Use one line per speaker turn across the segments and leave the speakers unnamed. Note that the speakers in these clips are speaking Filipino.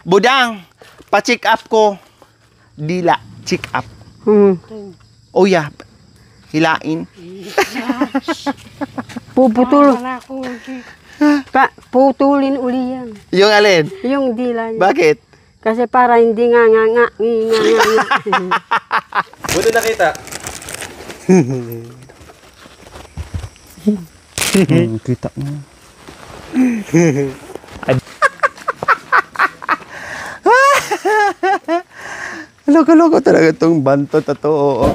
Budang, pa-check up ko. Dila, check up. Oh yeah, hilain.
Puputol. Putulin uli yan.
Yung alin?
Yung dila niya.
Bakit?
Kasi para hindi nga.
Buti nakita.
Kita mo. Loko-loko talaga itong bantot na to. Oo.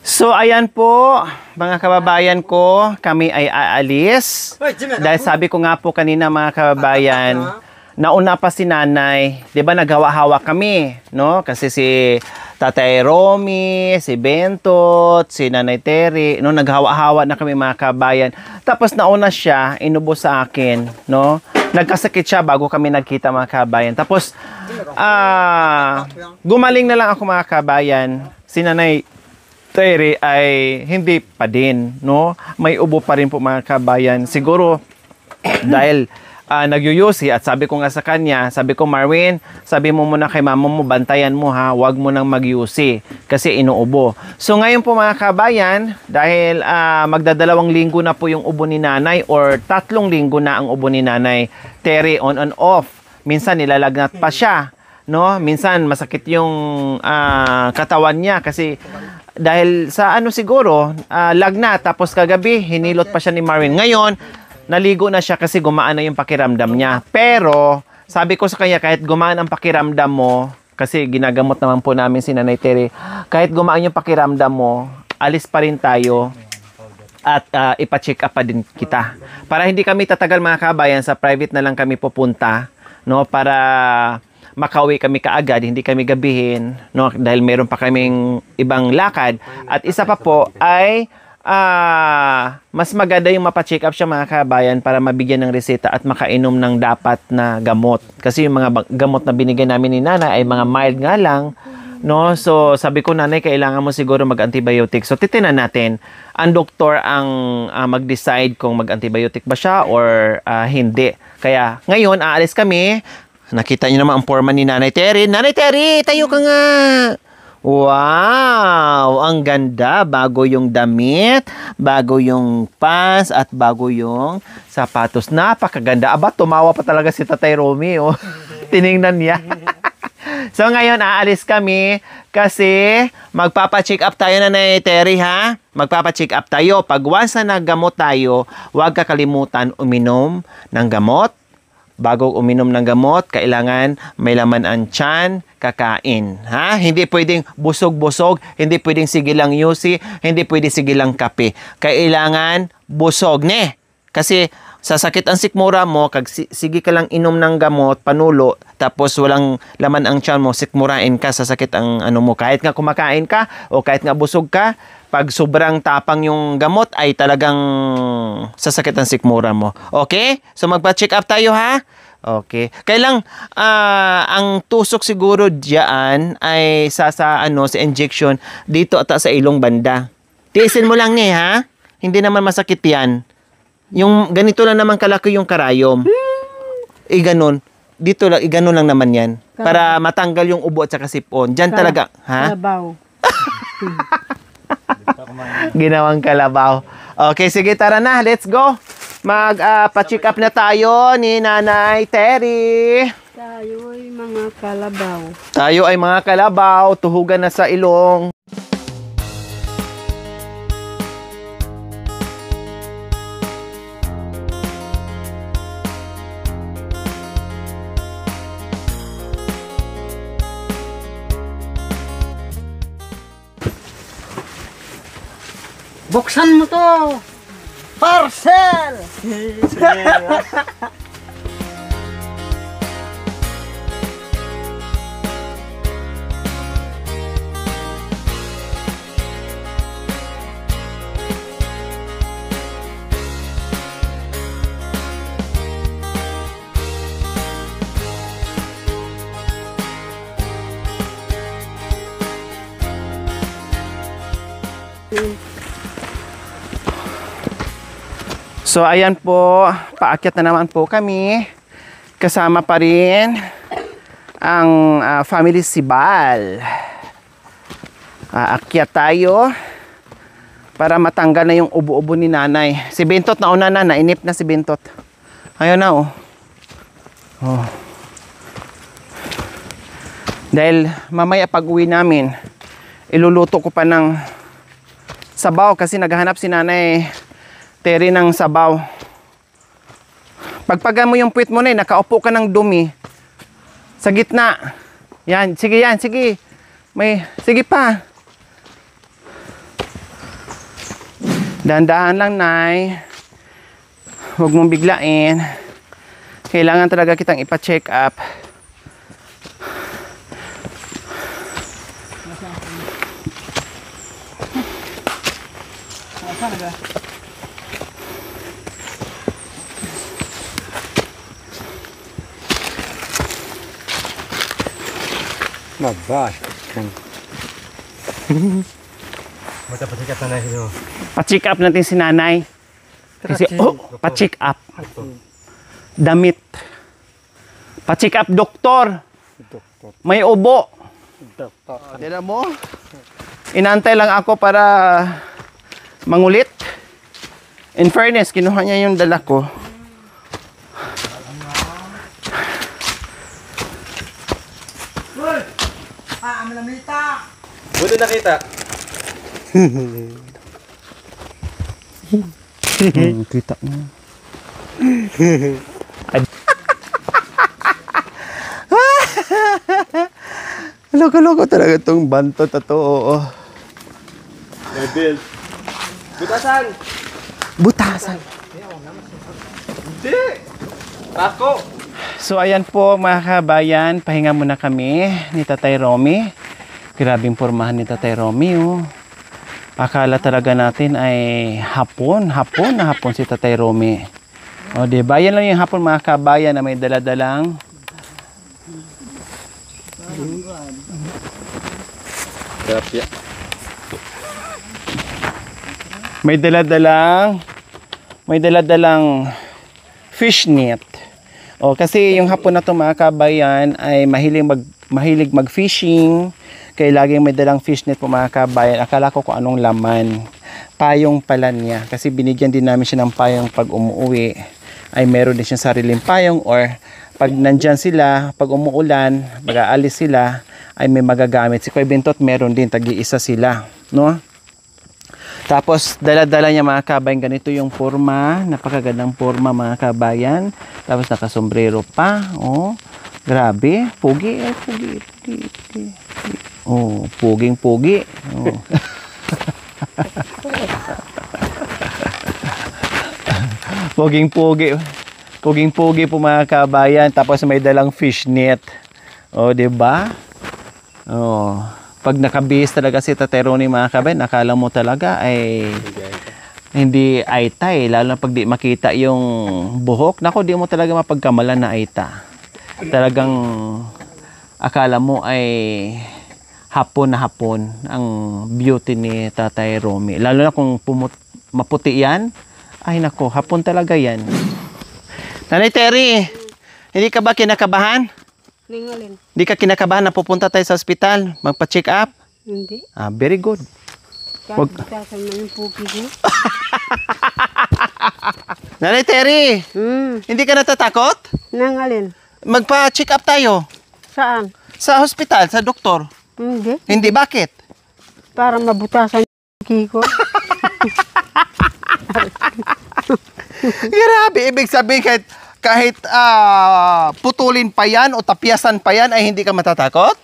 So, ayan po, mga kababayan ko, kami ay aalis. Dahil sabi ko nga po kanina, mga kababayan, nauna pa si nanay. Di ba naghawa-hawa kami, no? Kasi si Tatay Romy, si Bentot, si Nanay Terry, no? Naghawa-hawa na kami, mga kababayan. Tapos nauna siya, inubo sa akin, no? Nagkasakit siya bago kami nagkita, mga kababayan. Tapos, gumaling na lang ako, mga kababayan. Si Nanay Terry ay hindi pa din, no? May ubo pa rin po, mga kabayan. Siguro dahil nagyuyusi at sabi ko nga sa kanya, sabi ko, Marwin, sabi mo muna kay mama mo, bantayan mo ha, wag mo nang magyusi kasi inuubo. So ngayon po, mga kabayan, dahil magdadalawang linggo na po yung ubo ni nanay or 3 linggo na ang ubo ni Nanay Terry, on and off. Minsan nilalagnat pa siya, no? Minsan masakit yung katawan niya kasi dahil sa siguro, lagnat, tapos kagabi, hinilot pa siya ni Marvin. Ngayon, naligo na siya kasi gumaan na yung pakiramdam niya. Pero, sabi ko sa kanya, kahit gumaan ang pakiramdam mo, kasi ginagamot naman po namin si Nanay Terry, kahit gumaan yung pakiramdam mo, alis pa rin tayo at ipa-check up pa din kita. Para hindi kami tatagal, mga kabayan, sa private na lang kami pupunta, no, para makauwi kami kaagad, hindi kami gabihin, no, dahil meron pa kaming ibang lakad. At isa pa po ay mas maganda yung mapa-check up siya, mga kabayan, para mabigyan ng reseta at makainom ng dapat na gamot. Kasi yung mga gamot na binigay namin ni nanay ay mga mild nga lang, no? So sabi ko, nanay, kailangan mo siguro mag-antibiotic. So titinan natin, ang doktor ang mag-decide kung mag-antibiotic ba siya or hindi. Kaya ngayon aalis kami. Nakita niyo naman ang forma ni Nanay Terry. Nanay Terry, tayo ka nga! Wow! Ang ganda. Bago yung damit, bago yung pants, at bago yung sapatos. Napakaganda. Aba, tumawa pa talaga si Tatay Romy. Oh. Tiningnan niya. So, ngayon, aalis kami kasi magpapa-check up tayo, Nanay Terry, ha? Magpapa-check up tayo. Pag once na naggamot tayo, huwag kakalimutan uminom ng gamot. Bago uminom ng gamot, kailangan may laman ang tiyan, kakain. Ha? Hindi pwedeng busog-busog, hindi pwedeng sigilang yusi, hindi pwedeng sigilang kape. Kailangan busog, ne? Kasi sasakit ang sikmura mo, kag sige ka lang inom ng gamot, panulo, tapos walang laman ang tiyan mo, sikmurain ka, sasakit ang mo. Kahit nga kumakain ka, o kahit nga busog ka, pag sobrang tapang yung gamot, ay talagang sasakit ang sikmura mo. Okay? So magpa-check up tayo, ha? Okay. Kailang ang tusok siguro diyan ay sa injection dito at sa ilong banda. Tiisin mo lang, ha? Hindi naman masakit 'yan. Yung ganito lang naman kalaki yung karayom. Ganun. Dito lang, ganun lang naman 'yan. Para matanggal yung ubo at saka sipon. Diyan talaga, ha?
Kalabaw.
Ginawang kalabaw. Okay, sige, tara na. Let's go. Pa-check up na tayo ni Nanay Terry.
Tayo ay mga kalabaw.
Tayo ay mga kalabaw. Tuhugan na sa ilong.
Buksan mo to! Parcel!
So ayan po, paakyat na naman po kami. Kasama pa rin ang family Sibal. Aakyat tayo para matanggal na yung ubo-ubo ni nanay. Si Bintot na una na, nainip na si Bintot. Ayun na oh. Oh. Dahil mamaya pag uwi namin, iluluto ko pa ng sabaw kasi naghahanap si nanay Terry ng sabaw. Pagpaga mo yung puwit mo na nakaupo ka ng dumi. Sa gitna. Yan, sige. Sige pa. Dahan-dahan lang, Nay. Huwag mong biglain. Kailangan talaga kitang ipa-check up.
Mabay. Pa-check up na nyo.
Pa-check up natin si nanay. Kasi, pa-check up. Damit. Pa-check up, doktor. May ubo. Tignan mo. Inantay lang ako para mangulit. In fairness, kinuha niya yung dala ko.
Buti nakita.
Kita mo. Loko-loko talaga itong bantot na to. Oo.
Bill. Butasan.
Butasan.
Hindi. Ako.
So ayan po mga kabayan, pahinga muna kami ni Tatay Romy. Grabing pormahan ni Tatay Romy oh. Akala talaga natin ay hapon si Tatay Romy. O diba, yan lang yung hapon mga kabayan na may daladalang
Terapia.
may daladalang fishnet. O kasi yung hapon na to mga kabayan ay mahilig mag-fishing. Kaya laging may dalang fishnet po mga kabayan. Akala ko kung anong laman. Payong pala niya. Kasi binigyan din namin siya ng payong pag umuwi. Ay meron din siya sariling payong. Or pag nandyan sila, pag umuulan, pag aalis sila, ay may magagamit. Si Kuya Bintot meron din. Tag-iisa sila. No? Tapos dala-dala niya mga kabayan. Ganito yung forma. Napakagandang forma mga kabayan. Tapos nakasombrero pa. Oh, grabe. Pugi. Oh, puging-pugi. Oh. Puging-pugi. Puging-pugi po mga kabayan. Tapos may dalang fishnet. Oh, 'di ba? Oh, pag nakabihis talaga si Tatay Ronnie mga kabayan, nakala mo talaga ay hindi aita eh. Lalo na pag di makita yung buhok. Nako, di mo talaga mapagkamalan na aita. Talagang akala mo ay hapon na hapon ang beauty ni Tatay Romy. Lalo na kung maputi yan, ay nako, hapon talaga yan. Nanay Terry, hindi ka ba kinakabahan?
Ningalin.
Hindi ka kinakabahan na pupunta tayo sa ospital, magpa-check up?
Hindi.
Very good.
Butasan mo yung pugi ko.
Nanay Terry, hindi ka natatakot?
Nangalin.
Magpa-check up tayo.
Saan?
Sa hospital, sa doktor.
Hindi.
Hindi, bakit?
Para mabutasan yung pugi ko.
Grabe, ibig sabihin kahit putulin pa yan o tapyasan pa yan ay hindi ka matatakot?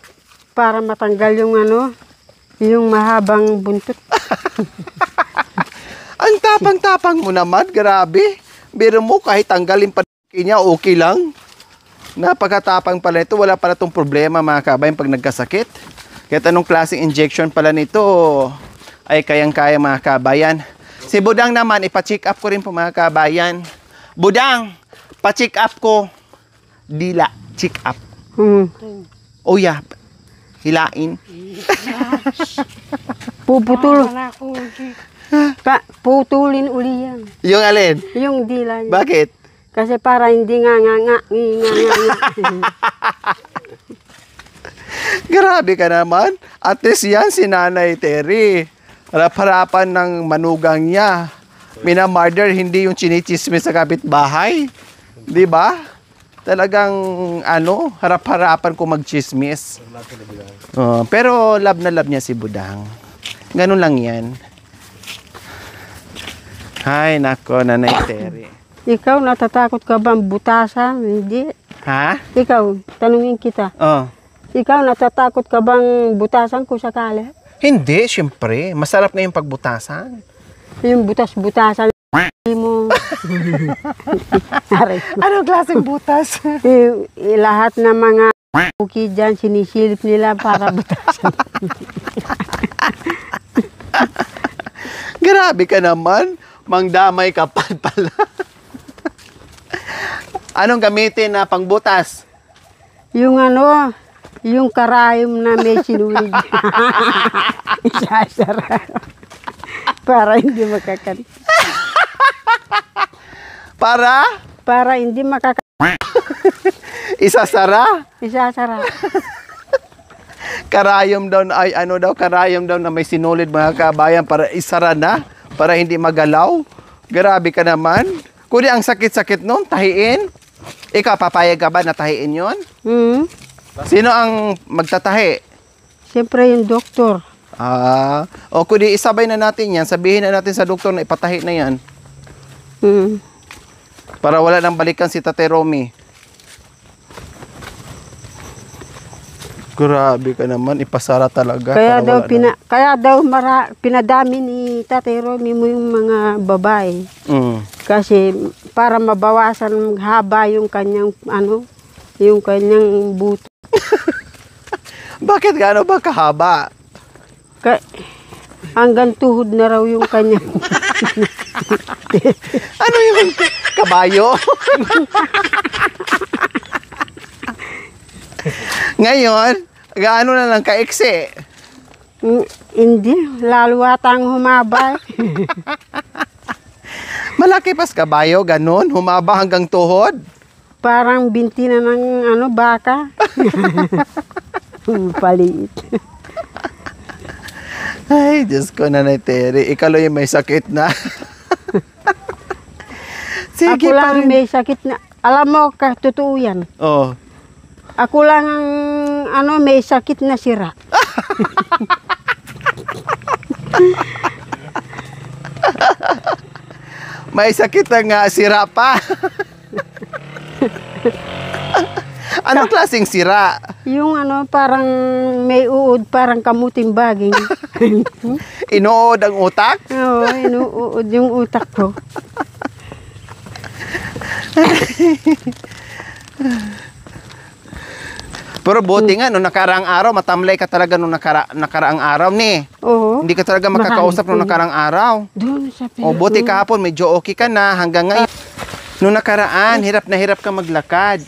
Para matanggal yung yung mahabang buntot.
Ang tapang-tapang mo naman, grabe. Biro mo kahit tanggalin pa niya, okay lang. Napakatapang pala ito, wala pala itong problema mga kabayan pag nagkasakit. Kahit anong klaseng injection pala nito ay kayang-kaya mga kabayan. Si Budang naman, ipa-check up ko rin po mga kabayan. Budang, pa-check up ko. Dila, check up. Oh yeah, hilain.
Puputol. Putulin uli yan.
Yung alin?
Yung dila niya.
Bakit?
Kasi para hindi nga.
Grabe ka naman. At least yan si Nanay Terry. Harap-harapan ng manugang niya. Minamurder, hindi yung chinichismis sa kapitbahay. Di ba? Talagang, harap-harapan ko magchismis. Pero love na love niya si Budang. Ganun lang yan. Ay, nako, Nanay Terry.
Ikaw, natatakot ka bang butasan? Hindi.
Ha?
Ikaw, tanungin kita.
Oh.
Ikaw, natatakot ka bang butasan kung sakali?
Hindi, syempre. Masarap nga yung pagbutasan.
Yung butas-butasan mo. Aray ko.
Anong klaseng butas?
Lahat ng mga buki dyan, sinisilip nila para butasan.
Grabe ka naman. Mangdamay ka pa pala. Anong gamitin na pangbutas?
Yung yung karayom na may sinulid. Isasara. Para hindi makakanta.
Para
hindi makakanta.
isasara?
Isasara.
Karayom daw ay karayom daw na may sinulid mga kabayan para isara na, para hindi magalaw. Grabe ka naman. Kundi ang sakit-sakit nun, tahiin. Ikaw, papayag ka ba na tahiin yun? Sino ang magtatahi?
Siyempre yung doktor.
O kundi isabay na natin yan, sabihin na natin sa doktor na ipatahi na yan. Para wala nang balikan si Tate Romy. Grabe ka naman, ipasara talaga.
Kaya daw pinadami ni Tate Romy mo yung mga babae. Kasi para mabawasan haba yung kanyang yung kanyang buto.
Bakit gaano ba kahaba?
Hanggang tuhod na raw yung kanyang.
Ano yung kabayo? Ngayon, gaano na lang kaiksi?
Hindi, lalo atang humaba.
Malaki pas kabayo, ganun, humaba hanggang tuhod.
Parang binti na ng baka. Paliit.
Ay, Diyos ko, Nanay Terry. Ikaw lang yung may sakit na. Sige,
ako lang may sakit na. Alam mo, totoo yan.
Oh.
Ako lang ang may sakit na sira.
May sakit na nga, sira pa. Anong klaseng sira?
Yung parang may uod, parang kamuting baging.
Inuod ang utak?
Oo, inuud yung utak ko.
Pero buti nga, nung nakaraang araw, matamlay ka talaga nung nakaraang araw ni.
Oo.
Hindi ka talaga makakausap nung nakaraang araw.
Doon sa
O buti kahapon, medyo okay ka na hanggang ngayon. Nung nakaraan, hirap na hirap ka maglakad.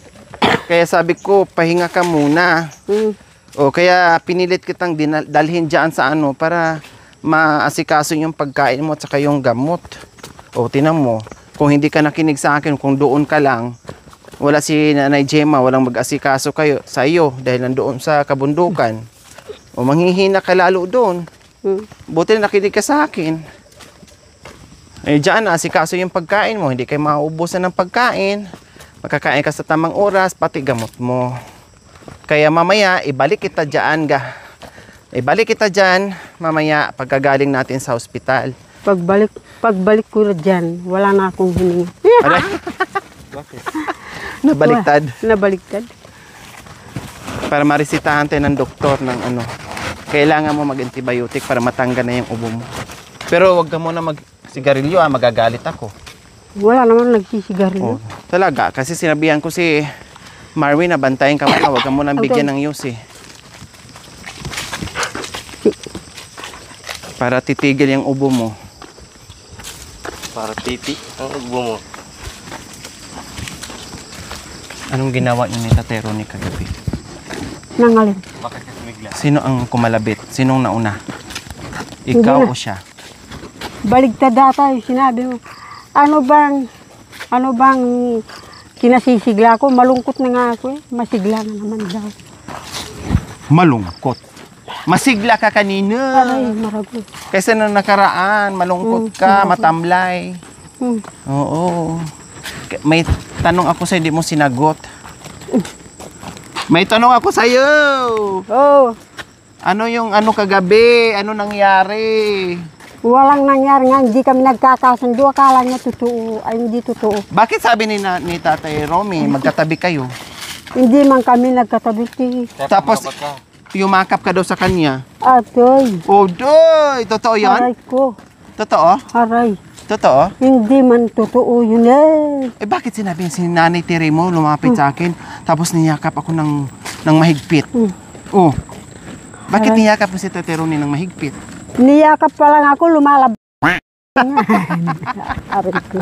Kaya sabi ko, pahinga ka muna. O kaya pinilit kitang dalhin dyan sa para maasikaso yung pagkain mo at saka yung gamot. O tinan mo, kung hindi ka nakinig sa akin, kung doon ka lang, wala si Nanay Gemma, walang mag-asikaso sa iyo dahil nandoon sa kabundukan. O manghihina ka lalo doon. Buti na nakinig ka sa akin. Eh dyan, asikaso yung pagkain mo, hindi kayo mauubusan ng pagkain. Makakain ka sa tamang oras, pati gamot mo. Kaya mamaya, ibalik kita dyan, mamaya pagkagaling natin sa ospital.
Pagbalik ko dyan, wala na akong hininga.
Bakit?
Nabaliktad.
Nabaliktad.
Para maresitahan tayo ng doktor ng kailangan mo mag-antibiotic para matanggal na yung ubo mo. Pero wag ka muna mag-sigarilyo, magagalit ako.
Wala naman nagsisigarilyo.
Talaga, kasi sinabihan ko si Marvin na bantayan ka muna, wag ka muna bigyan ng yusi. Para titigil yung ubo mo.
Para titi ang ubo mo.
Anong ginawa niyo ni Tatero ni kagabi?
Nangalin.
Bakit kasi bigla?
Sino ang kumalabit? Sinong nauna? Ikaw o siya?
baligtad data yung sinabi mo. Ano bang kinasisigla ko? Malungkot na nga ako eh. Masigla na naman daw.
Malungkot. Masigla ka kanina.
Aray, maragot.
Kaysa nung nakaraan, malungkot ka, matamlay. Oo. May tanong ako sa'yo, hindi mo sinagot. May tanong ako sa'yo.
Oh,
Ano kagabi? Ano nangyari?
walang nangyari nga. Hindi kami nagkakasundo. Akala niya totoo. Ay, hindi totoo.
Bakit sabi ni Tatay Romy, magkatabi kayo?
Hindi man kami nagkatabi.
Tapos, yumakap ka daw sa kanya.
Atoy,
Oh, doy! Totoo yan?
aray ko.
Totoo?
Aray.
Totoo?
Hindi man totoo yun eh.
Eh, bakit sinabi si Nanay Tere mo, lumapit sa akin, tapos niyakap ako ng mahigpit? Oh. Bakit niyakap mo si Tatay Romy ng mahigpit?
Niyakap pa lang ako, lumalab. Aray ko.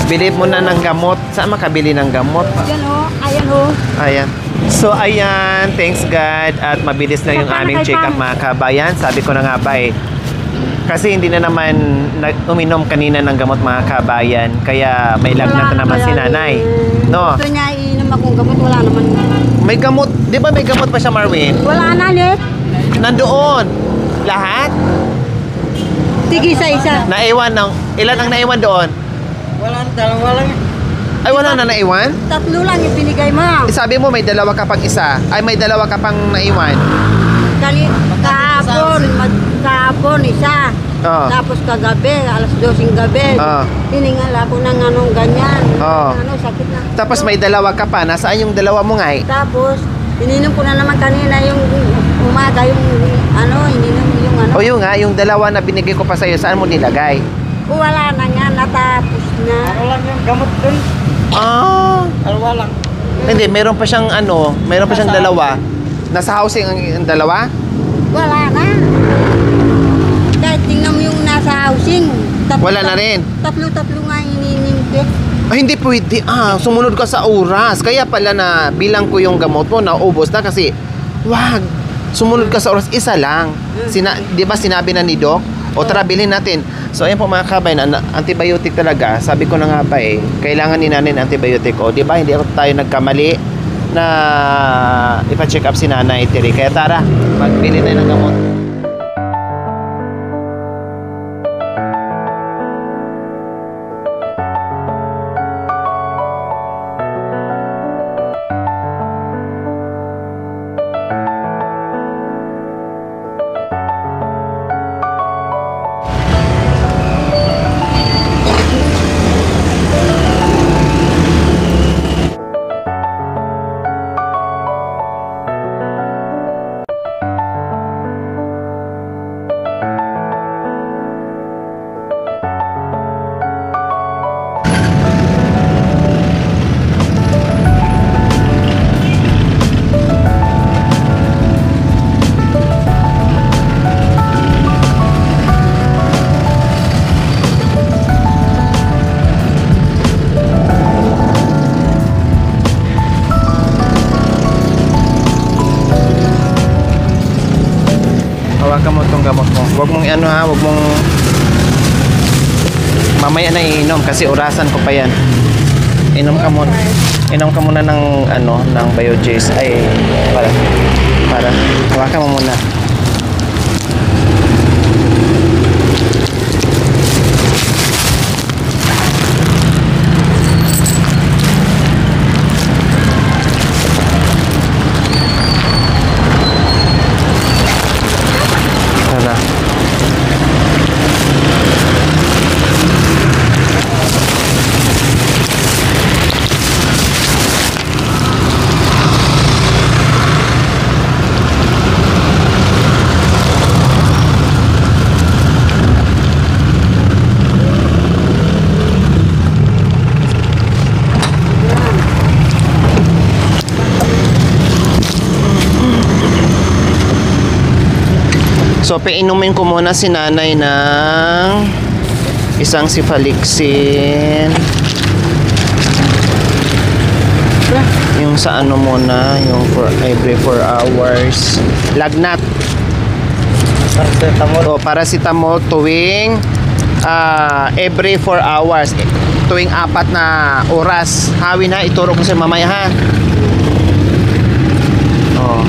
Bili mo na ng gamot. Saan makabili ng gamot?
Ayan o, ayan o.
Ayan. So, ayan. Thanks God. At mabilis na yung aming check-up mga kabayan. Sabi ko na nga ba eh. Kasi hindi na naman uminom kanina ng gamot mga kabayan. Kaya may lagnat na naman si nanay. No?
Gusto niya iinom akong gamot, wala naman.
May gamot. Di ba may gamot pa siya, Marwin?
Wala na, Lit.
Nandoon. Lahat?
Tigi isa-isa.
Naiwan ng... Ilan ang naiwan doon?
Dalawa lang.
Ay, wala na naiwan?
Tatlo lang yung binigay mo.
Sabi mo may dalawa ka pang isa. Ay, may dalawa ka pang naiwan.
Kahapon isa.
Oo.
Tapos kagabi, alas 12 gabi.
Oo.
Hiningal ako ng anong ganyan.
Oo.
Ano, sakit na.
Tapos may dalawa ka pa. Nasaan yung dalawa mo nga eh?
Tapos, ininom ko na naman kanina yung umaga, yung ano, ininom yung ano.
O yun nga, yung dalawa na binigay ko pa sa'yo, saan mo nilagay?
Wala na nga, natapos na.
Lang yung gamot dun.
Ah.
Dalawa lang.
Hindi, meron pa siyang ano, meron pa siyang dalawa. Nasa housing ang dalawa?
Wala na. Kahit tingnan mo yung nasa housing.
Wala na rin.
Tatlo-tatlo nga ininim ko.
Ay, hindi pwede. Sumunod ka sa oras. Kaya pala na bilang ko yung gamot mo, naubos na kasi, wag, sumunod ka sa oras, isa lang. Di ba sinabi na ni Doc? O tara, bilhin natin. So, ayan po mga kabayan, antibiotic talaga. Sabi ko na nga ba eh, kailangan ni nanay ng antibiotic. O, di ba, hindi tayo nagkamali na ipa-check up si Nanay Tere. Kaya tara, magbili tayo ng gamot. wag mong ano ha, wag mong mamaya na iinom kasi orasan ko pa yan. Inom ka muna. Inom ka muna ng ano, ng Biojace ay para hawakan mo muna. So, painumin ko muna si nanay ng isang Cefalixin. Yung sa ano muna, yung every 4 hours. Lagnat.
Paracetamol.
O, paracetamol tuwing every 4 hours. Tuwing 4 na oras. Hawi na, ituro ko sa mamaya ha. O.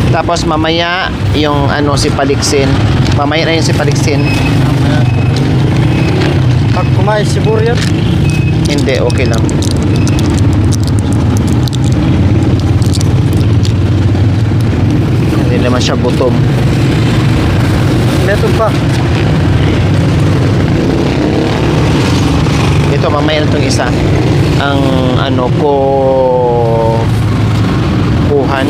Tapos mamaya yung ano si Palixin. Mamaya na yung si Palixin.
Pag kumain sibur yan.
Hindi, okay lang. Hindi naman siya gutom.
Meron pa.
Ito mamaya na itong isa. Ang ano ko kuhan.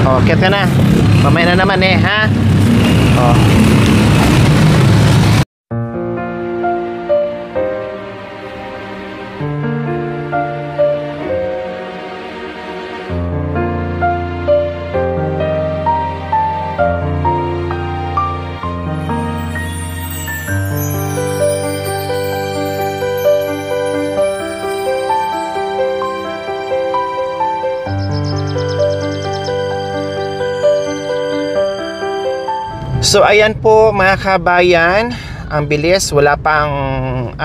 Oh, kit ka na. Mamaya na naman ha. Oh. So ayan po mga kabayan, ang bilis, wala pang 10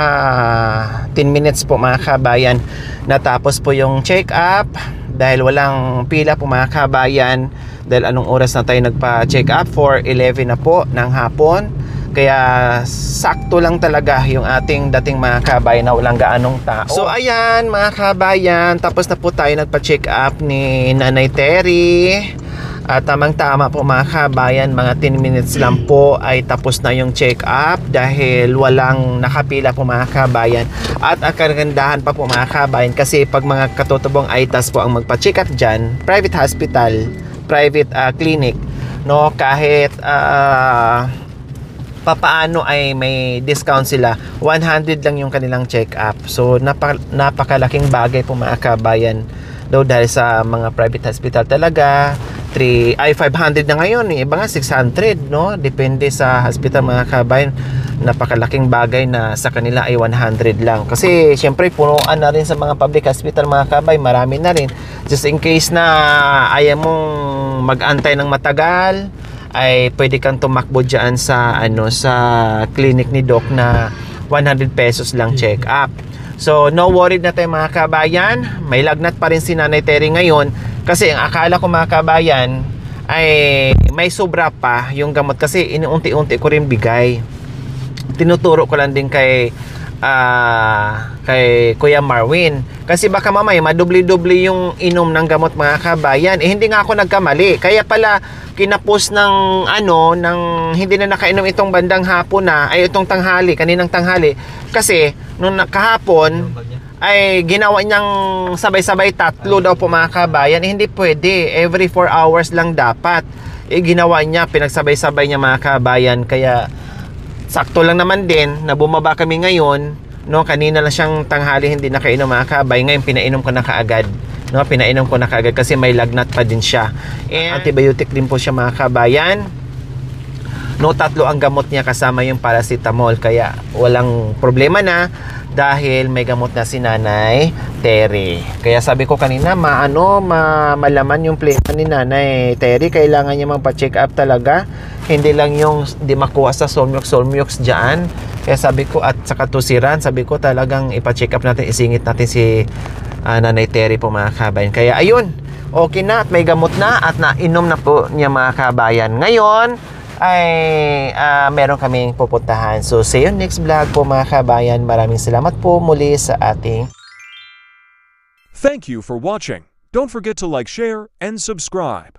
minutes po mga kabayan. Natapos po yung check-up dahil walang pila po mga kabayan. Dahil anong oras na tayo nagpa-check up? 4:11 na po ng hapon. Kaya sakto lang talaga yung ating dating mga kabayan na walang gaanong tao. So ayan mga kabayan, tapos na po tayo nagpa-check up ni Nanay Terry. At tamang-tama po mga kabayan, mga 10 minutes lang po ay tapos na yung check-up dahil walang nakapila po mga kabayan. At ang kagandahan pa po mga kabayan kasi pag mga katutubong ITAS po ang magpa-check up dyan, private hospital, private clinic, no, kahit papaano ay may discount sila, 100 lang yung kanilang check-up. So napakalaking bagay po mga kabayan daw dahil sa mga private hospital talaga 500 na ngayon, iba nga 600, no? Depende sa hospital mga kabayan. Napakalaking bagay na sa kanila ay 100 lang. Kasi syempre punuan na rin sa mga public hospital mga kabayan, marami na rin. Just in case na ayaw mong mag-antay ng matagal, ay pwede kang tumakbo dyan sa clinic ni Doc na 100 pesos lang check up. So no worried na tayo mga kabayan. May lagnat pa rin si Nanay Terry ngayon. Kasi ang akala ko mga kabayan ay may sobra pa yung gamot kasi inuunti-unti ko rin bigay. Tinuturo ko lang din kay Kuya Marwin. Kasi baka mamaya madubli-dubli yung inom ng gamot mga kabayan. Hindi nga ako nagkamali. Kaya pala kinapos ng hindi na nakainom itong bandang hapon na ay itong tanghali, kaninang tanghali. Kasi nung kahapon ay ginawa niyang sabay-sabay 3 daw po mga kabayan. Hindi pwede, every 4 hours lang dapat. Ginawa niya, pinagsabay-sabay niya mga kabayan. Kaya sakto lang naman din na bumaba kami ngayon, no? Kanina lang siyang tanghali hindi nakainom mga kabayan. Ngayon pinainom ko na kaagad, no? Pinainom ko na kaagad kasi may lagnat pa din siya. And antibiotic din po siya mga kabayan. No, 3 ang gamot niya kasama yung paracetamol, kaya walang problema na. dahil may gamot na si Nanay Terry. Kaya sabi ko kanina, malaman yung plema ni Nanay Terry. Kailangan niya magpa-check up talaga. Hindi lang yung di makuha sa solmyox dyan. Kaya sabi ko, at sa katusiran, sabi ko talagang ipa-check up natin, isingit natin si Nanay Terry po mga kabayan. Kaya ayun, okay na at may gamot na at nainom na po niya mga kabayan. Ngayon, ay meron kaming pupuntahan. So, see you next vlog po mga kabayan. Maraming salamat po muli sa ating.
Thank you for watching. Don't forget to like, share, and subscribe.